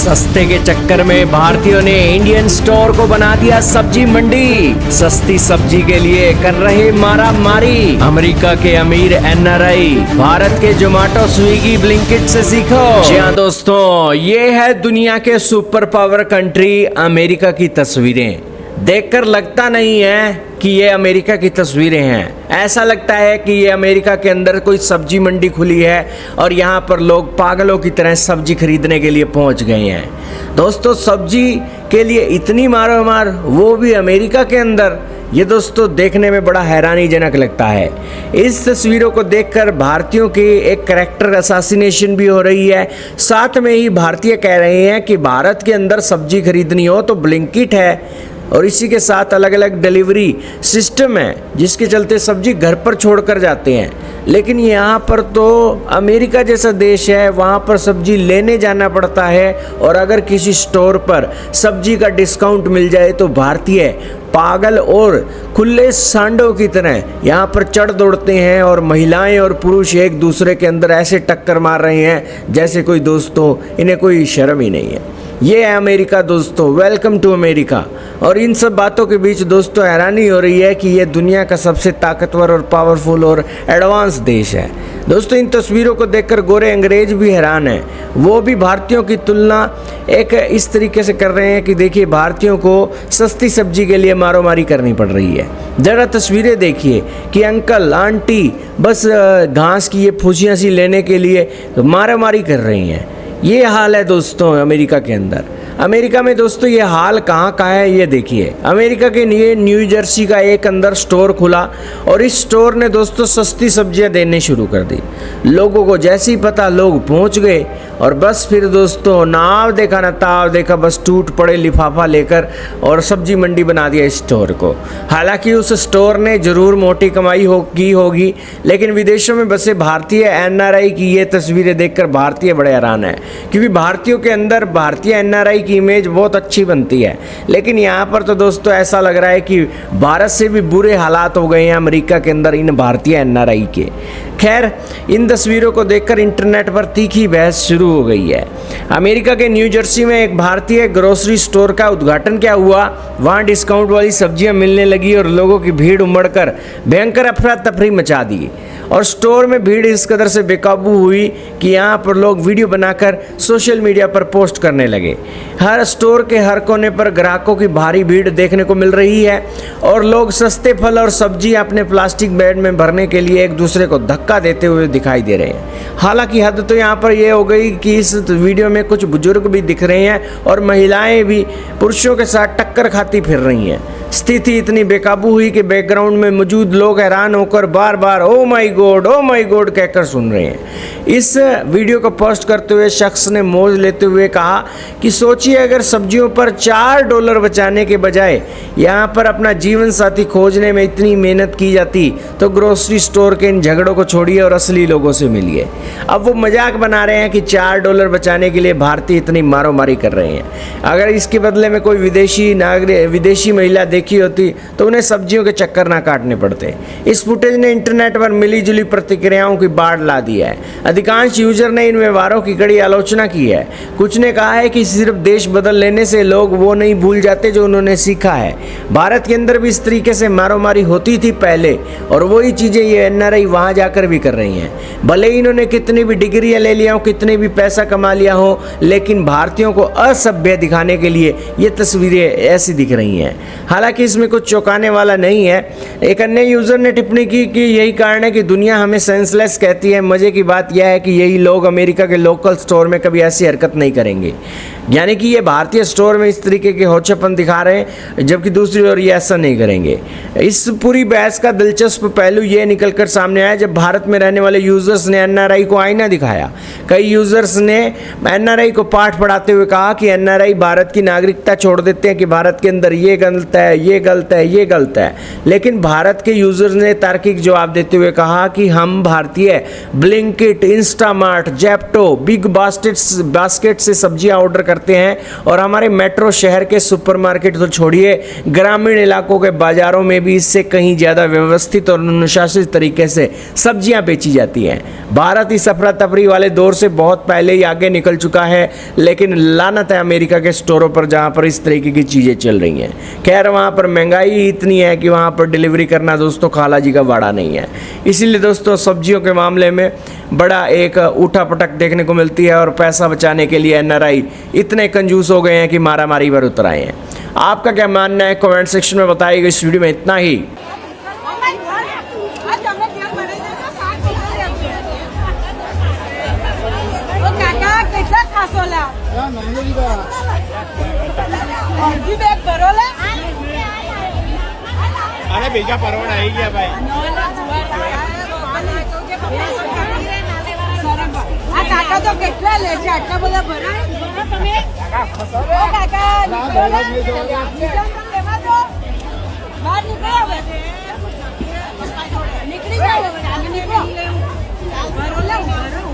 सस्ते के चक्कर में भारतीयों ने इंडियन स्टोर को बना दिया सब्जी मंडी। सस्ती सब्जी के लिए कर रहे मारा मारी। अमेरिका के अमीर एनआरआई भारत के जोमेटो स्विगी ब्लिंकिट से सीखो। जी हाँ दोस्तों, ये है दुनिया के सुपर पावर कंट्री अमेरिका की तस्वीरें। देखकर लगता नहीं है कि ये अमेरिका की तस्वीरें हैं। ऐसा लगता है कि ये अमेरिका के अंदर कोई सब्जी मंडी खुली है और यहाँ पर लोग पागलों की तरह सब्जी खरीदने के लिए पहुँच गए हैं। दोस्तों, सब्जी के लिए इतनी मारोमार, वो भी अमेरिका के अंदर, ये दोस्तों देखने में बड़ा हैरानीजनक लगता है। इस तस्वीरों को देखकर भारतीयों की एक कैरेक्टर असैसिनेशन भी हो रही है। साथ में ही भारतीय कह रहे हैं कि भारत के अंदर सब्जी खरीदनी हो तो ब्लिंकिट है और इसी के साथ अलग अलग डिलीवरी सिस्टम है, जिसके चलते सब्जी घर पर छोड़ कर जाते हैं। लेकिन यहाँ पर तो अमेरिका जैसा देश है, वहाँ पर सब्जी लेने जाना पड़ता है और अगर किसी स्टोर पर सब्जी का डिस्काउंट मिल जाए तो भारतीय पागल और खुले सांडों की तरह यहाँ पर चढ़ दौड़ते हैं और महिलाएं और पुरुष एक दूसरे के अंदर ऐसे टक्कर मार रहे हैं जैसे कोई दोस्तों, इन्हें कोई शर्म ही नहीं है। ये है अमेरिका दोस्तों, वेलकम टू अमेरिका। और इन सब बातों के बीच दोस्तों हैरानी हो रही है कि ये दुनिया का सबसे ताकतवर और पावरफुल और एडवांस देश है। दोस्तों, इन तस्वीरों को देखकर गोरे अंग्रेज भी हैरान हैं। वो भी भारतीयों की तुलना एक इस तरीके से कर रहे हैं कि देखिए, भारतीयों को सस्ती सब्जी के लिए मारोमारी करनी पड़ रही है। ज़रा तस्वीरें देखिए कि अंकल आंटी बस घास की ये फूसियाँ सी लेने के लिए मारामारी कर रही हैं। ये हाल है दोस्तों अमेरिका के अंदर। अमेरिका में दोस्तों ये हाल कहाँ का है ये देखिए। अमेरिका के लिए न्यू जर्सी का एक अंदर स्टोर खुला और इस स्टोर ने दोस्तों सस्ती सब्जियां देने शुरू कर दी। लोगों को जैसे ही पता, लोग पहुंच गए और बस फिर दोस्तों नाव देखा ना ताव देखा, बस टूट पड़े लिफाफा लेकर और सब्जी मंडी बना दिया इस स्टोर को। हालांकि उस स्टोर ने जरूर मोटी कमाई की होगी, लेकिन विदेशों में बसे भारतीय एनआरआई की ये तस्वीरें देखकर भारतीय बड़े हैरान है, क्योंकि भारतीयों के अंदर भारतीय एनआरआई की इमेज बहुत अच्छी बनती है। लेकिन यहाँ पर तो दोस्तों ऐसा लग रहा है कि भारत से भी बुरे हालात हो गए हैं अमेरिका के अंदर इन भारतीय एनआरआई के। खैर, इन तस्वीरों को देखकर इंटरनेट पर तीखी बहस शुरू हो गई है। अमेरिका के न्यू जर्सी में एक भारतीय ग्रोसरी स्टोर का उद्घाटन क्या हुआ, वहाँ डिस्काउंट वाली सब्जियां मिलने लगी और लोगों की भीड़ उमड़कर भयंकर अफरा तफरी मचा दी और स्टोर में भीड़ इस कदर से बेकाबू हुई कि यहाँ पर लोग वीडियो बनाकर सोशल मीडिया पर पोस्ट करने लगे। हर स्टोर के हर कोने पर ग्राहकों की भारी भीड़ देखने को मिल रही है और लोग सस्ते फल और सब्जी अपने प्लास्टिक बैग में भरने के लिए एक दूसरे को धक्का देते हुए दिखाई दे रहे हैं। हालांकि हद तो यहाँ पर यह हो गई कि इस वीडियो में कुछ बुजुर्ग भी दिख रहे हैं और महिलाएं भी पुरुषों के साथ टक्कर खाती फिर रही हैं। स्थिति इतनी बेकाबू हुई कि बैकग्राउंड में मौजूद लोग हैरान होकर बार बार ओ माई गॉड कहकर सुन रहे हैं। इस वीडियो को पोस्ट करते हुए शख्स ने मौज लेते हुए कहा कि सोचिए, अगर सब्जियों पर $4 बचाने के बजाय यहाँ पर अपना जीवन साथी खोजने में इतनी मेहनत की जाती तो ग्रोसरी स्टोर के इन झगड़ों को छोड़िए और असली लोगों से मिलिए। अब वो मजाक बना रहे हैं कि $4 बचाने के लिए भारतीय इतनी मारोमारी कर रहे हैं। अगर इसके बदले में कोई विदेशी महिला देखी होती तो उन्हें सब्जियों के चक्कर ना काटने पड़ते। इस फुटेज ने इंटरनेट पर मिली जुली प्रतिक्रियाओं की बाढ़ ला दी है। अधिकांश यूजर ने इन व्यवहारों की कड़ी आलोचना की है। कुछ ने कहा है कि सिर्फ देश बदल लेने से लोग वो नहीं भूल जाते जो उन्होंने सीखा है। भारत के अंदर भी इस तरीके से मारोमारी होती थी पहले और वही चीजें ये एनआरआई वहां जाकर भी कर रही हैं। भले ही इन्होंने कितनी भी डिग्रियां ले लिया हो, कितने भी पैसा कमा लिया हो, लेकिन भारतीयों को असभ्य दिखाने के लिए ये तस्वीरें ऐसी दिख रही हैं। हालांकि इसमें कुछ चौंकाने वाला नहीं है। एक अन्य यूजर ने टिप्पणी की कि यही कारण है कि दुनिया हमें सेंसलेस कहती है। मजे की बात यह है कि यही लोग अमेरिका के लोकल स्टोर में कभी ऐसी हरकत नहीं करेंगे, यानी कि ये भारतीय स्टोर में इस तरीके के होचेपन दिखा रहे हैं, जबकि दूसरी ओर ये ऐसा नहीं करेंगे। इस पूरी बहस का दिलचस्प पहलू ये निकलकर सामने आया जब भारत में रहने वाले यूजर्स ने एनआरआई को आईना दिखाया। कई यूजर्स ने एनआरआई को पाठ पढ़ाते हुए कहा कि एनआरआई भारत की नागरिकता छोड़ देते हैं कि भारत के अंदर ये गलत है, ये गलत है, ये गलत है। लेकिन भारत के यूजर्स ने तार्किक जवाब देते हुए कहा कि हम भारतीय Blinkit, Instamart, Zepto, big basket से सब्जियां ऑर्डर करते हैं और हमारे मेट्रो शहर के सुपरमार्केट तो छोड़िए, ग्रामीण इलाकों के बाजारों में में भी इससे कहीं ज़्यादा व्यवस्थित और अनुशासित तरीके से सब्जियां बेची जाती हैं। भारत इस अफरा तफरी वाले दौर से बहुत पहले ही आगे निकल चुका है, लेकिन लानत है अमेरिका के स्टोरों पर जहां पर इस तरीके की चीज़ें चल रही हैं। खैर वहां पर महंगाई ही इतनी है कि वहां पर डिलीवरी करना दोस्तों खाला जी का वाड़ा नहीं है। इसीलिए दोस्तों सब्जियों के मामले में बड़ा एक उठापटक देखने को मिलती है और पैसा बचाने के लिए एनआरआई इतने कंजूस हो गए हैं कि मारामारी पर उतर आए हैं। आपका क्या मानना है कमेंट सेक्शन में बताइएगा। इस वीडियो में इतना ही। अरे बीजा परवड़ आई गया भाई। આ કાકા તો કેટલા લે છે આટલા બધા ભરાય તમે ઓ કાકા લેવા દો બહાર નીકળો હવે નીકળી જાઓ નીકળો ભરો લે ભરો